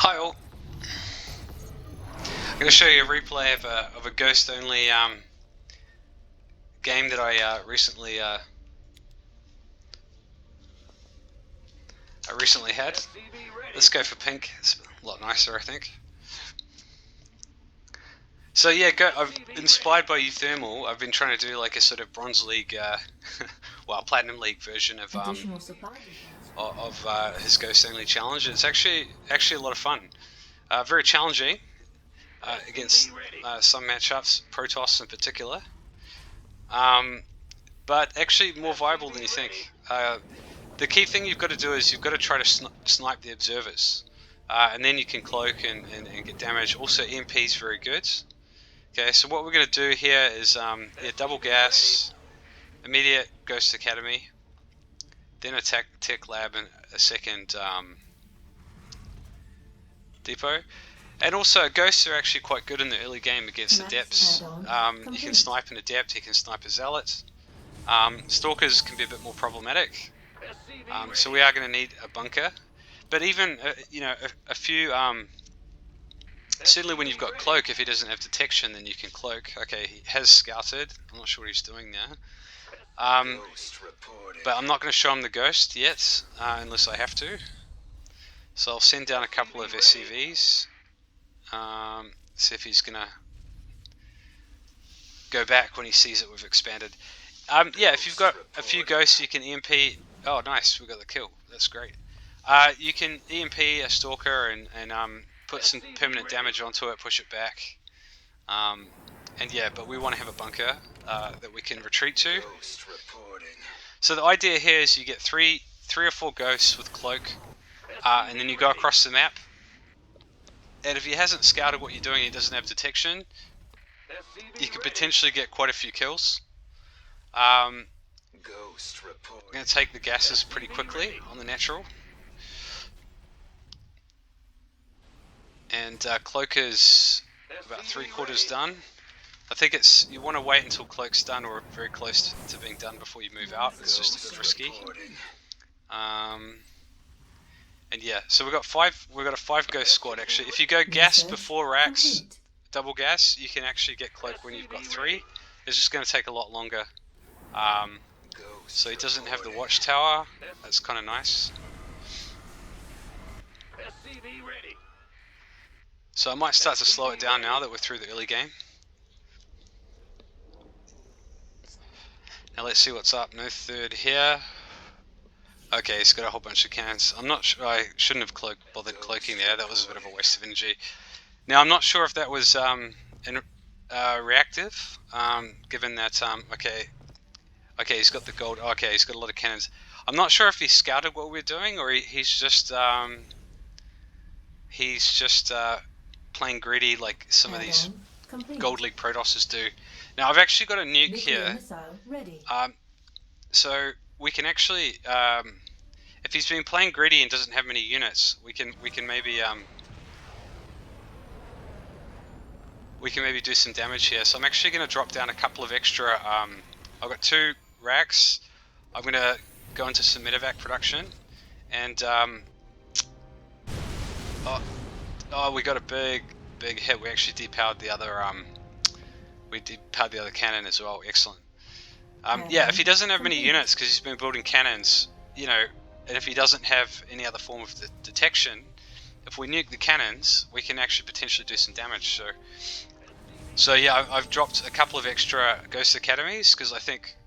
Hi all. I'm going to show you a replay of a ghost only game that I recently had. Let's go for pink. It's a lot nicer, I think. So yeah, I've inspired by Euthermal. I've been trying to do like a sort of Bronze League, well, Platinum League version of his ghost only challenge. It's actually a lot of fun. Very challenging against some matchups, Protoss in particular. But actually more viable than you think. The key thing you've got to do is you've got to try to snipe the observers. And then you can cloak and get damage. Also EMP is very good. Okay, so what we're going to do here is double gas, immediate Ghost Academy, then attack Tech Lab and a second depot. And also ghosts are actually quite good in the early game against adepts. You can snipe an adept, you can snipe a zealot. Stalkers can be a bit more problematic. So we are going to need a bunker. But even a few certainly when you've got cloak, if he doesn't have detection, then you can cloak. Okay, he has scouted. I'm not sure what he's doing there. But I'm not going to show him the ghost yet, unless I have to. So I'll send down a couple of SCVs. See if he's going to go back when he sees that we've expanded. Yeah, if you've got a few ghosts, you can EMP. Oh, nice, we got the kill. That's great. You can EMP a stalker and put some permanent damage onto it, push it back. And yeah, but we want to have a bunker that we can retreat to. So the idea here is you get three or four ghosts with cloak, and then you go across the map. And if he hasn't scouted what you're doing, he doesn't have detection, you could potentially get quite a few kills. I'm going to take the gases pretty quickly on the natural. And cloak is about 3/4 done. I think you want to wait until cloak's done or very close to being done before you move out. It's just a bit risky. And yeah, so we've got a 5 ghost squad actually. If you go gas before racks, double gas, you can actually get cloak when you've got 3. It's just going to take a lot longer. So he doesn't have the watchtower. That's kind of nice. So I might start to slow it down now that we're through the early game. Now let's see what's up. No third here. Okay, he's got a whole bunch of cannons. I'm not sure. I shouldn't have bothered cloaking there. That was a bit of a waste of energy. Now I'm not sure if that was reactive, given that okay, he's got the gold. Okay, he's got a lot of cannons. I'm not sure if he scouted what we're doing or he's just playing greedy like some of these Gold League Protosses do. Now I've actually got a nuke here, so we can actually, if he's been playing greedy and doesn't have many units, we can maybe do some damage here. So I'm actually going to drop down a couple of extra. I've got 2 racks. I'm going to go into some medevac production, and oh, we got a big hit. We actually depowered the other cannon as well. Excellent. Yeah, if he doesn't have many units because he's been building cannons, and if he doesn't have any other form of detection, if we nuke the cannons, we can actually potentially do some damage. So yeah, I've dropped a couple of extra Ghost Academies because I think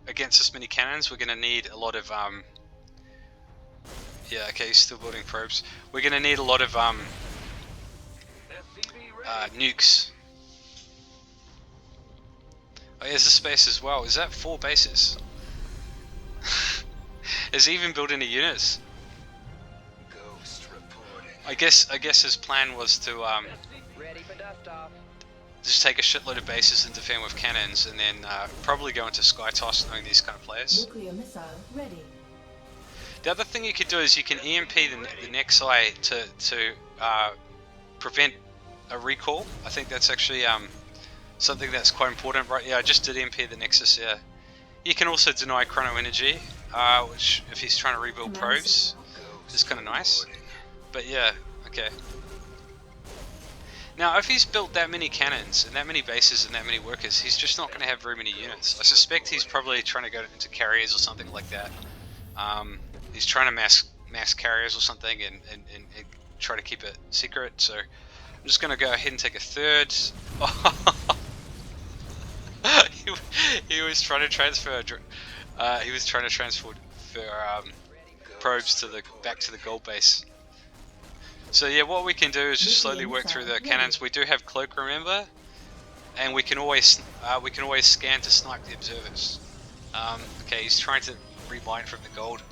against this many cannons we're going to need a lot of yeah, okay, he's still building probes. We're going to need a lot of nukes. Oh, here's the space as well. Is that 4 bases? Is he even building any units? I guess his plan was to just take a shitload of bases and defend with cannons, and then probably go into skytoss knowing these kind of players. The other thing you could do is you can EMP the Nexi to prevent a recall. I think that's actually something that's quite important, right? Yeah, I just did EMP the Nexus here. You can also deny chrono energy, which if he's trying to rebuild probes is kind of nice. But yeah, okay. Now, if he's built that many cannons and that many bases and that many workers, he's just not going to have very many units. I suspect he's probably trying to go into carriers or something like that. He's trying to mass carriers or something and try to keep it secret. So I'm just going to go ahead and take a third. He was trying to transfer. He was trying to transfer probes to back to the gold base. So yeah, what we can do is just slowly work through the cannons. We do have cloak, remember, and we can always scan to snipe the observers. Okay, he's trying to rebind from the gold.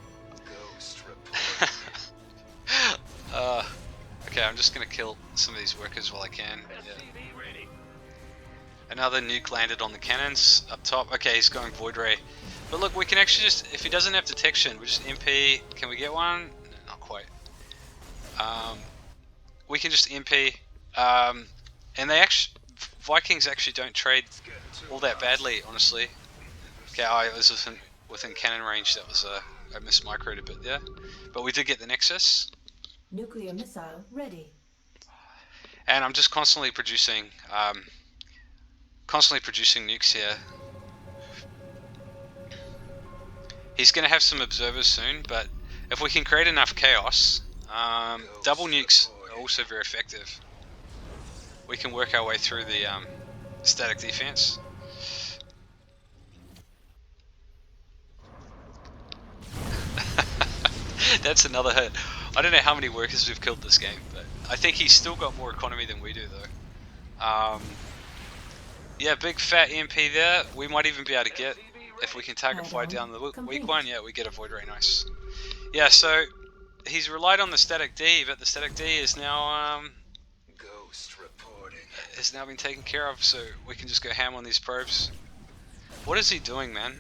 Okay, I'm just gonna kill some of these workers while I can. Yeah. Another nuke landed on the cannons up top. Okay, he's going Void Ray. But look, we can actually just, if he doesn't have detection, we just MP. Can we get one? No, not quite. We can just MP, and Vikings actually don't trade all that badly, honestly. Okay, I was within cannon range. That was I mismicroed a bit there, but we did get the Nexus. Nuclear missile ready. And I'm just constantly producing nukes here. He's going to have some observers soon, but if we can create enough chaos, double nukes are also very effective. We can work our way through the static defense. That's another hit. I don't know how many workers we've killed this game, but I think he's still got more economy than we do though. Yeah, big fat EMP there. We might even be able to get, if we can target fire down the weak one, yeah, we get a Void Ray, nice. Yeah, so he's relied on the static D, but the static D is now Ghost reporting. has now been taken care of, so we can just go ham on these probes. What is he doing, man?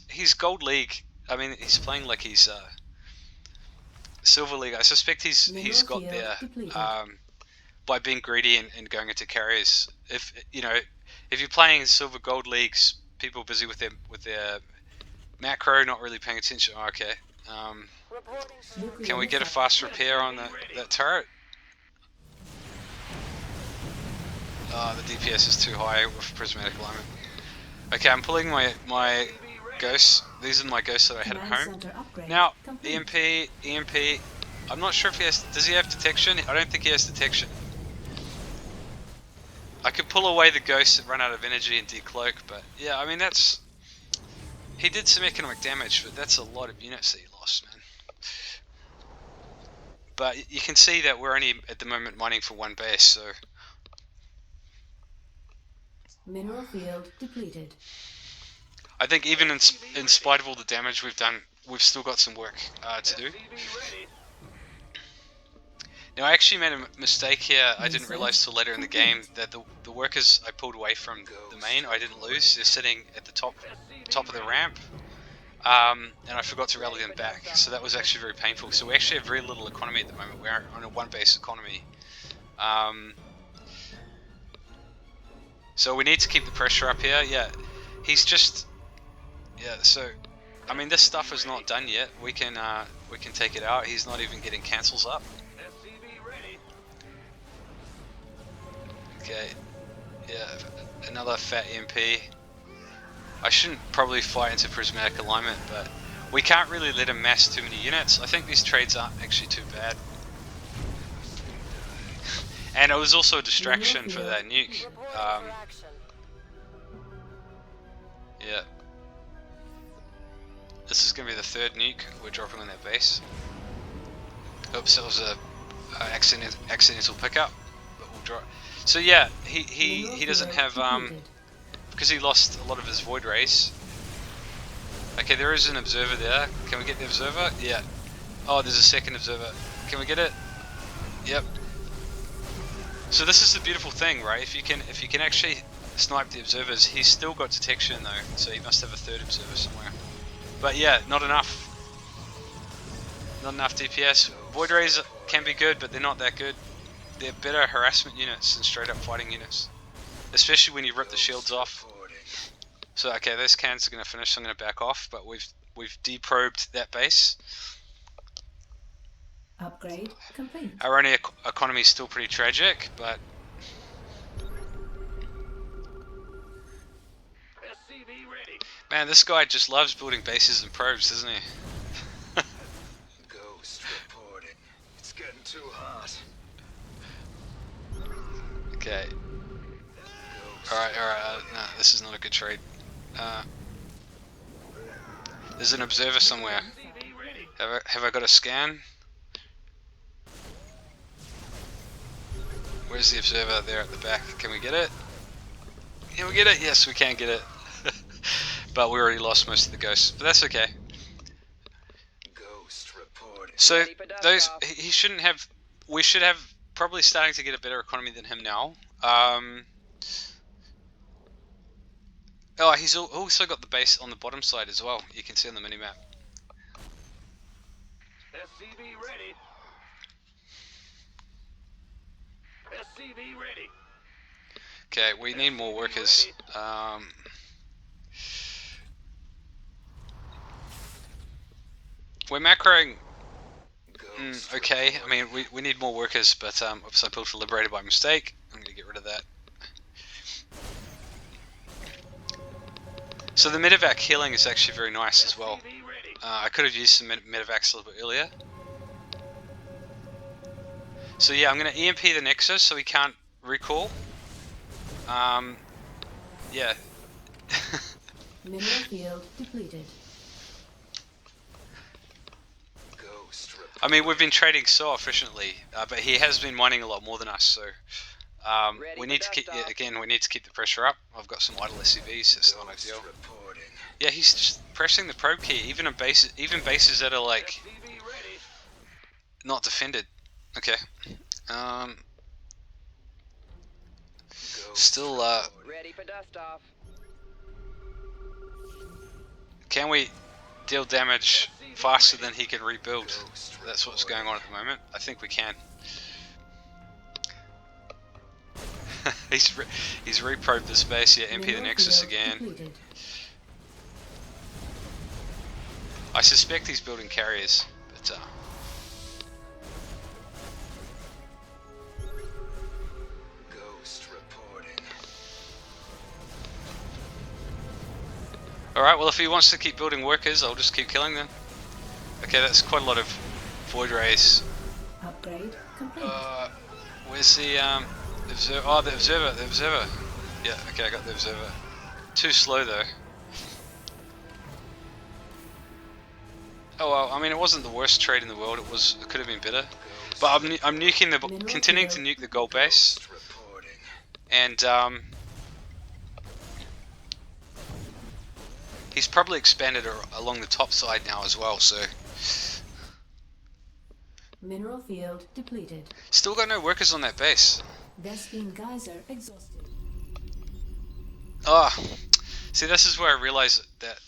He's Gold League. I mean, he's playing like he's Silver League. I suspect he's got there by being greedy and going into carriers. If you're playing Silver Gold Leagues, people are busy with their macro, not really paying attention. Oh, okay. Can we get a fast repair on that turret? Oh, the DPS is too high with prismatic alignment. Okay, I'm pulling my ghosts. These are my ghosts that I had at home. Now, EMP. I'm not sure if does he have detection? I don't think he has detection. I could pull away the ghosts and run out of energy and decloak, but yeah, I mean he did some economic damage, but that's a lot of units that he lost, man. But you can see that we're only at the moment mining for one base, so Mineral field depleted. I think even in spite of all the damage we've done, we've still got some work to do. Now I actually made a mistake here. I didn't realize till later in the game that the workers I pulled away from the main, I didn't lose. They're sitting at the top of the ramp, and I forgot to rally them back. So that was actually very painful. So we actually have very little economy at the moment. We're on a one base economy. So we need to keep the pressure up here. Yeah, he's just So I mean, this stuff is not done yet. We can take it out. He's not even getting cancels up. Okay, yeah, another fat EMP. I shouldn't probably fight into prismatic alignment, but we can't really let him mass too many units. I think these trades aren't actually too bad. And it was also a distraction for that nuke. Yeah. This is going to be the third nuke we're dropping on that base. Oops, that was a accidental pickup, but we'll drop. So yeah, he doesn't have because he lost a lot of his Void Rays. Okay, there is an observer there. Can we get the observer? Yeah. Oh, there's a second observer. Can we get it? Yep. So this is the beautiful thing, right? If you can actually snipe the observers, he's still got detection though, so he must have a third observer somewhere. But yeah, not enough. Not enough DPS. Void Rays can be good, but they're not that good. They're better harassment units than straight up fighting units. Especially when you rip the shields off. So okay, those cannons are going to finish, so I'm going to back off, but we've deprobed that base. Upgrade complete. Our only economy is still pretty tragic, but SCV ready. man, this guy just loves building bases and probes, doesn't he? Ghost reporting. It's getting too hot. Okay. Ghost Alright, no, this is not a good trade. There's an observer somewhere. SCV ready. Have I got a scan? Where's the observer? There at the back. Can we get it? Can we get it? Yes, we can get it. But we already lost most of the ghosts. But that's okay. Ghost reporting. So those he shouldn't have. We should have probably starting to get a better economy than him now. Oh, he's also got the base on the bottom side as well. You can see on the minimap. SCV ready. SCV ready. Okay, we need more workers. We're macroing Ghost okay. I mean, we need more workers, but obviously I built a Liberator by mistake. I'm going to get rid of that. So the medevac healing is actually very nice as well. SCV ready. I could have used some medevacs a little bit earlier. So yeah, I'm going to EMP the Nexus so he can't recall. Yeah. Mineral field depleted. Ghost reporting. I mean, we've been trading so efficiently, but he has been mining a lot more than us, so we need to keep we need to keep the pressure up. I've got some idle SCVs, it's not Ghost ideal. reporting. Yeah, he's just pressing the probe key, even bases that are like SCV ready. not defended. Okay. Ghost Still, reporting. Ready for dust off. can we deal damage faster than he can rebuild? Ghost That's what's going on at the moment. I think we can. he's reprobed the space. Yeah, MP the Mineral Nexus field again. depleted. I suspect he's building carriers, but Ghost reporting. alright, well if he wants to keep building workers, I'll just keep killing them. Okay, that's quite a lot of void rays. Upgrade complete. Where's the observer? Oh, the observer. Yeah, okay, I got the observer. Too slow though. Oh well, I mean it wasn't the worst trade in the world. It could have been better. But I'm nuking the, continuing to nuke the gold base, Ghost reporting. and he's probably expanded along the top side now as well. So Mineral field depleted. still got no workers on that base. Vespine geyser exhausted. Ah, see, this is where I realized that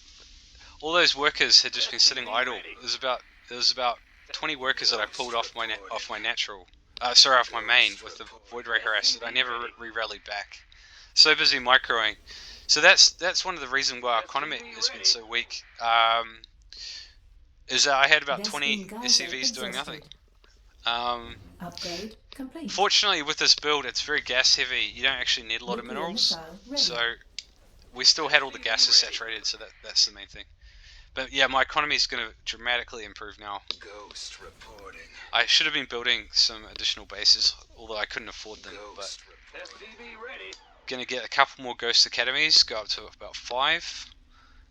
all those workers had just been sitting idle. There was about 20 workers that I pulled off my natural, off my main with the void ray harass that I never re-rallied back. So busy microing. So that's one of the reasons why our economy has been so weak. Is that I had about 20 Vespine geyser SCVs doing nothing. exhausted. Upgrade complete. Fortunately, with this build, it's very gas heavy. You don't actually need a lot of Nuclear minerals, missile ready. so we still had all the gases saturated. So that's the main thing. But yeah, my economy is going to dramatically improve now. Ghost reporting. I should have been building some additional bases, although I couldn't afford them. But Ghost reporting. SCV ready. going to get a couple more Ghost Academies, go up to about 5.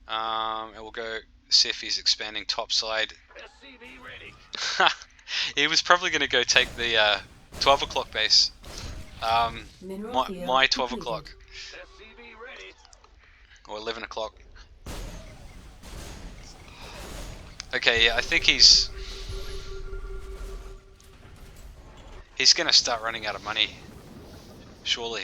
And we'll go see if he's expanding topside. SCV ready. He was probably going to go take the 12 o'clock base. Mineral field My 12 depleted. o'clock, SCV ready. or 11 o'clock. Okay, yeah, I think he's going to start running out of money, surely.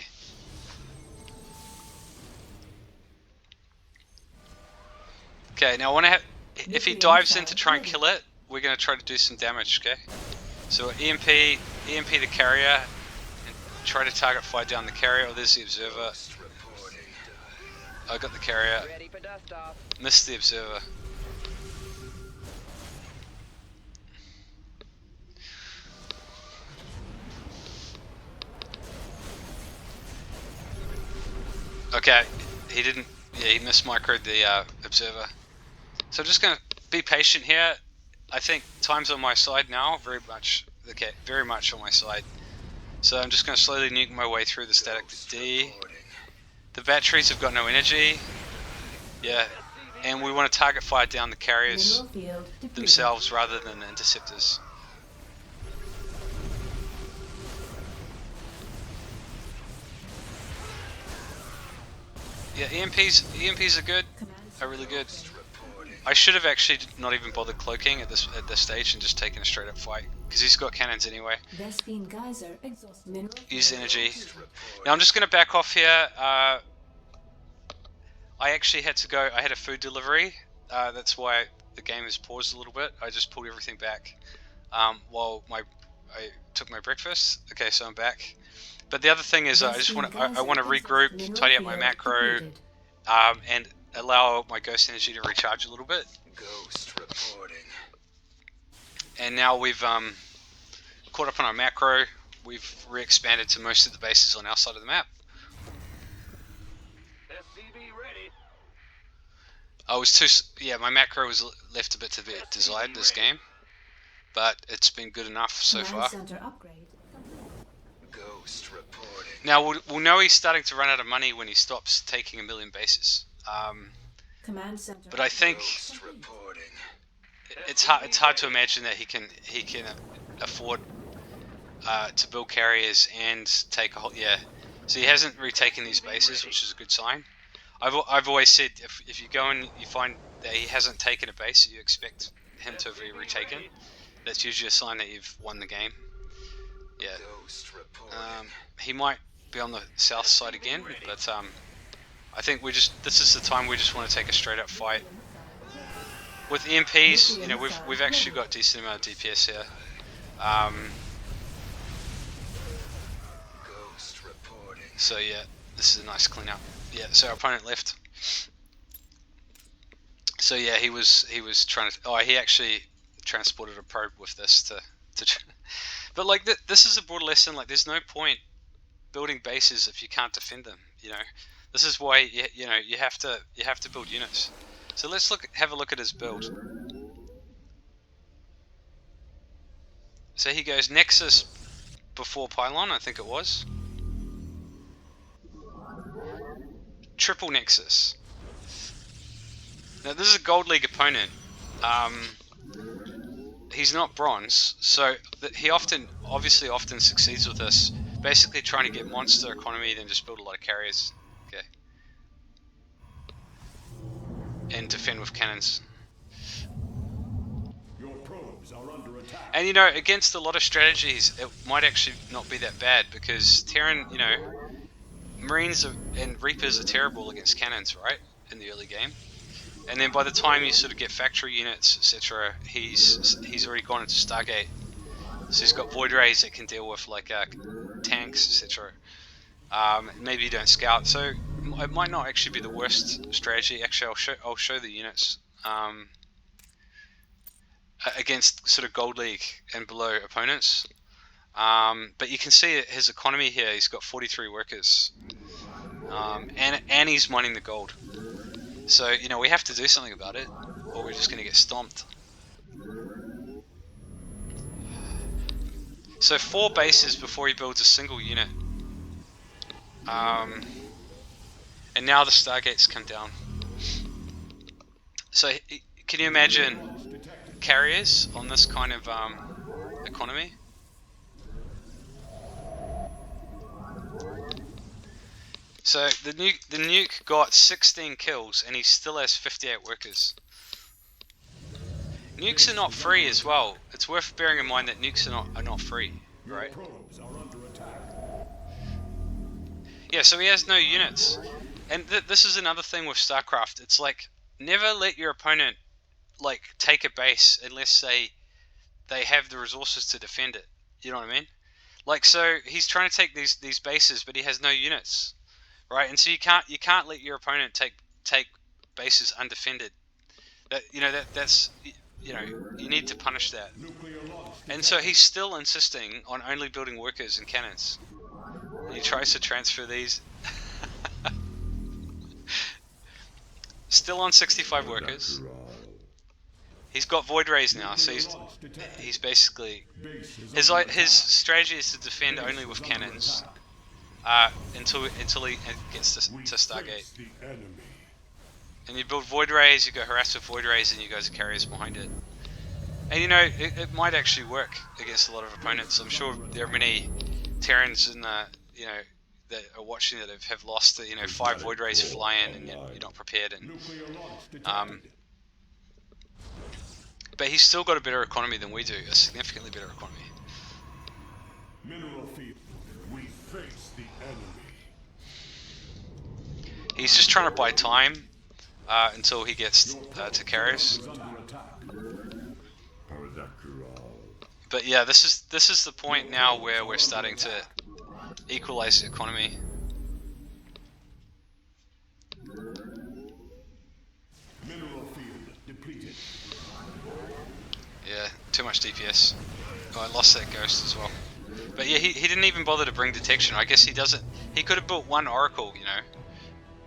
Okay, now I want to have, if he dives in to try and kill it, we're going to try to do some damage, okay? So EMP the carrier, and try to target fire down the carrier. Oh, there's the observer. Ghost reporting. I got the carrier, Ready for dust off. missed the observer. Okay, he didn't. Yeah, he mismicroed the observer. So I'm just gonna be patient here. I think time's on my side now, very much. Okay, very much on my side. So I'm just gonna slowly nuke my way through the static D. The batteries have got no energy. Yeah, and we want to target fire down the carriers Mineral field depleted. themselves rather than the interceptors. Yeah, EMPs are good. Command Are really good. Reporting. I should have actually not even bothered cloaking at this stage and just taken a straight up fight because he's got cannons anyway. Vespine geyser exhaust. Mineral Use field. energy. Reporting. Now I'm just going to back off here. I actually had to go. I had a food delivery. That's why the game has paused a little bit. I just pulled everything back while I took my breakfast. Okay, so I'm back. But the other thing is, I just want to regroup, Mineral tidy up my field macro, depleted. and allow my ghost energy to recharge a little bit. Ghost reporting. And now we've caught up on our macro. We've re-expanded to most of the bases on our side of the map. SCV ready. I was too. Yeah, my macro was left a bit to be desired this game, but it's been good enough so Command far. center upgrade. Ghost reporting. Now we'll know he's starting to run out of money when he stops taking 1 million bases. Command center. But I think Ghost reporting. it's hard to imagine that he can afford to build carriers and take a whole. Yeah, so he hasn't retaken these bases, which is a good sign. I've always said if you go and you find that he hasn't taken a base that you expect him to have retaken, that's usually a sign that you've won the game. Yeah. Ghost reporting. He might be on the south side again, but I think this is the time we just want to take a straight up fight. With EMPs, you know, we've actually got decent amount of DPS here. Ghost reporting. So yeah, this is a nice cleanup. Yeah, so our opponent left. So yeah, he was trying to. Oh, he actually transported a probe with this to. But like this is a broad lesson. Like, there's no point building bases if you can't defend them. You know, this is why you have to build units. So let's have a look at his build. So he goes Nexus before Pylon, I think it was. Triple Nexus. Now this is a Gold League opponent. He's not Bronze, so he obviously often succeeds with this. Basically trying to get monster economy, then just build a lot of carriers. Okay. And defend with cannons. Your probes are under attack. And you know, against a lot of strategies, it might actually not be that bad because Terran, you know, Marines and Reapers are terrible against cannons, right? In the early game. And then by the time you sort of get factory units, etc., he's already gone into Stargate. So he's got Void Rays that can deal with like tanks, etc. Maybe you don't scout, so it might not actually be the worst strategy. Actually, I'll show the units against sort of Gold League and below opponents. But you can see his economy here. He's got 43 workers, and he's mining the gold. So you know we have to do something about it, or we're just going to get stomped. So 4 bases before he builds a single unit. And now the Stargates come down. So can you imagine carriers on this kind of economy? So the nuke got 16 kills and he still has 58 workers. Nukes are not free as well. It's worth bearing in mind that nukes are not free, right? Probes are under attack. Yeah, so he has no units. And this is another thing with StarCraft. It's like, never let your opponent like take a base unless they have the resources to defend it. You know what I mean? Like, so he's trying to take these bases, but he has no units, right? And so you can't let your opponent take bases undefended. That's you need to punish that. Nuclear launch. And so he's still insisting on only building workers and cannons. And he tries to transfer these. Still on 65 workers. He's got void rays now, so he's basically his strategy is to defend only with cannons until he gets to Stargate. And you build void rays, you go harass with void rays, and you guys are carriers behind it. And you know it might actually work against a lot of opponents. I'm sure there are many Terrans in the that are watching that have lost 5 void rays fly in and you're not prepared, and but he's still got a better economy than we do, a significantly better economy. Mineral field. We face the enemy. He's just trying to buy time until he gets to carriers. But yeah, this is the point now where we're starting to equalize the economy. Mineral field depleted. Yeah, too much DPS. Oh, I lost that ghost as well. But yeah, he didn't even bother to bring detection. I guess he doesn't. He could have built one oracle,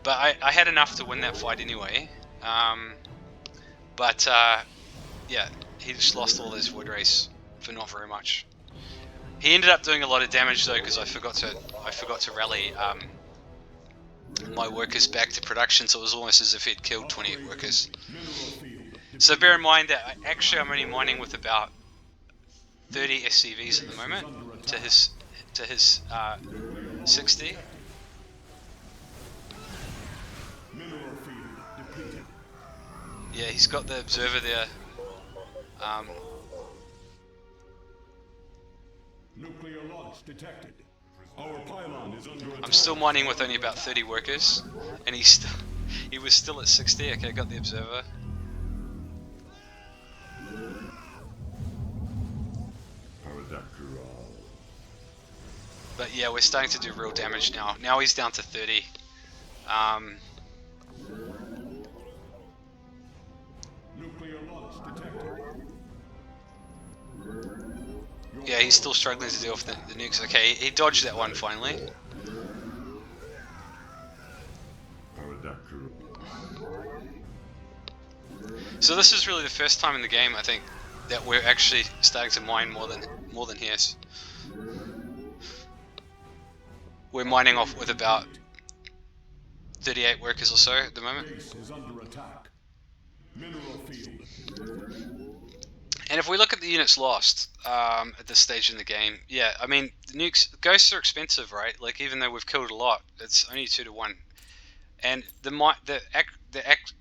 But I had enough to win that fight anyway. Yeah, he just lost all his void rays for not very much. He ended up doing a lot of damage though, because I forgot to rally my workers back to production, so it was almost as if he'd killed 28 workers. So bear in mind that actually I'm only mining with about 30 SCVs at the moment to his 60. Yeah, he's got the observer there. Nuclear launch detected. Our pylon is under attack. I'm still mining with only about 30 workers, and he was still at 60. Okay, got the observer. But yeah, we're starting to do real damage now. Now he's down to 30. Nuclear launch detected. Yeah, he's still struggling to deal with the nukes. Okay, he dodged that one finally. So this is really the first time in the game, I think, that we're actually starting to mine more than he is. We're mining off with about 38 workers or so at the moment. Base is under attack. Mineral field. And if we look at the units lost at this stage in the game, yeah, I mean, the ghosts are expensive, right? Like, even though we've killed a lot, it's only 2 to 1. And the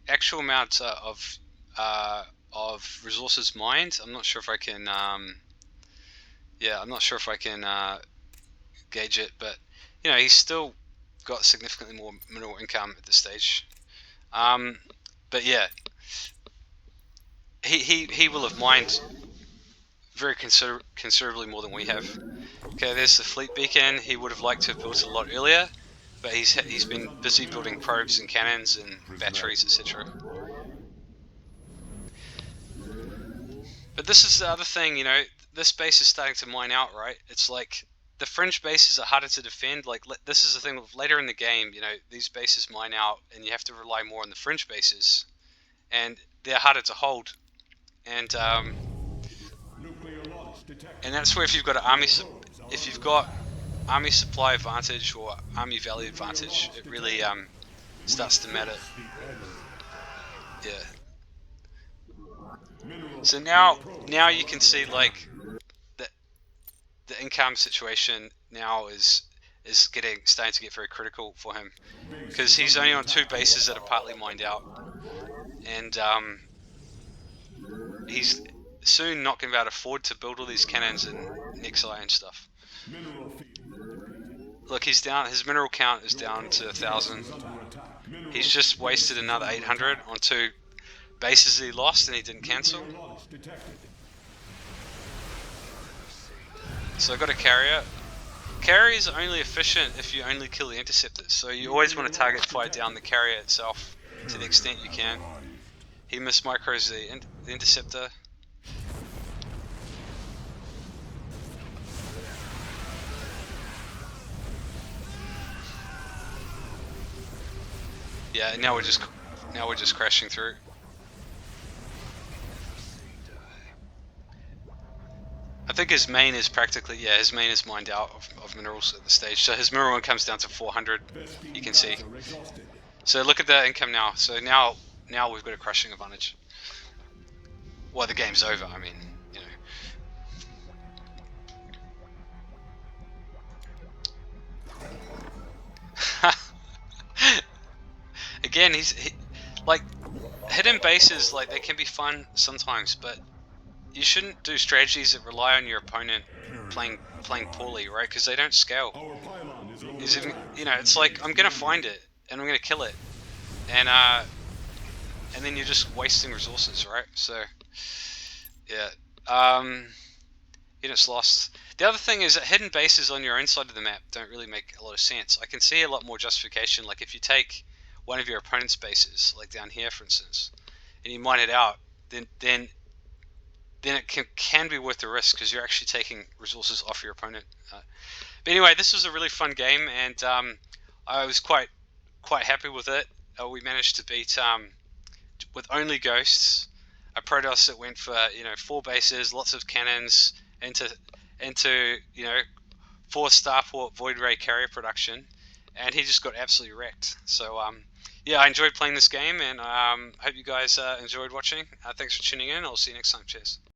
actual amount of resources mined, I'm not sure if I can, gauge it, but he's still got significantly more mineral income at this stage. But yeah, he will have mined very considerably more than we have. Okay, there's the fleet beacon. He would have liked to have built it a lot earlier, but he's been busy building probes and cannons and batteries, etc. But this is the other thing, this base is starting to mine out, right? It's like the fringe bases are harder to defend. Like, this is the thing, later in the game, these bases mine out and you have to rely more on the fringe bases, and they're harder to hold. And that's where if you've got army supply advantage or army value advantage, it really starts to matter. Yeah. So now you can see, like, the income situation now is starting to get very critical for him, because he's only on 2 bases that are partly mined out, and he's soon not going to be able to afford to build all these cannons and Nexi and stuff. Look, he's down. His mineral count is down to 1,000. He's just wasted another 800 on 2 bases that he lost and he didn't cancel. So I got a carrier. Carriers are only efficient if you only kill the interceptors, so you always want to target fire down the carrier itself to the extent you can. He mismicros the interceptor. Yeah, now we're just crashing through. I think his main is practically, yeah, his main is mined out of minerals at the stage. So his mineral income comes down to 400, you can see. Exhausted. So look at the income now. So now we've got a crushing advantage. Well, the game's over, I mean, you know. Again, like, hidden bases, like, they can be fun sometimes, but you shouldn't do strategies that rely on your opponent playing poorly, right? Because they don't scale. Our pylon is under Is attack. you know, it's like, I'm gonna find it and I'm gonna kill it, and then you're just wasting resources, right? So yeah, units lost. The other thing is that hidden bases on your own side of the map don't really make a lot of sense. I can see a lot more justification, like if you take one of your opponent's bases, like down here for instance, and you mine it out, then it can be worth the risk because you're actually taking resources off your opponent. But anyway, this was a really fun game, and I was quite happy with it. We managed to beat with only ghosts, a Protoss that went for 4 bases, lots of cannons, into 4 Starport Void Ray carrier production, and he just got absolutely wrecked. So yeah, I enjoyed playing this game, and hope you guys enjoyed watching. Thanks for tuning in. I'll see you next time. Cheers.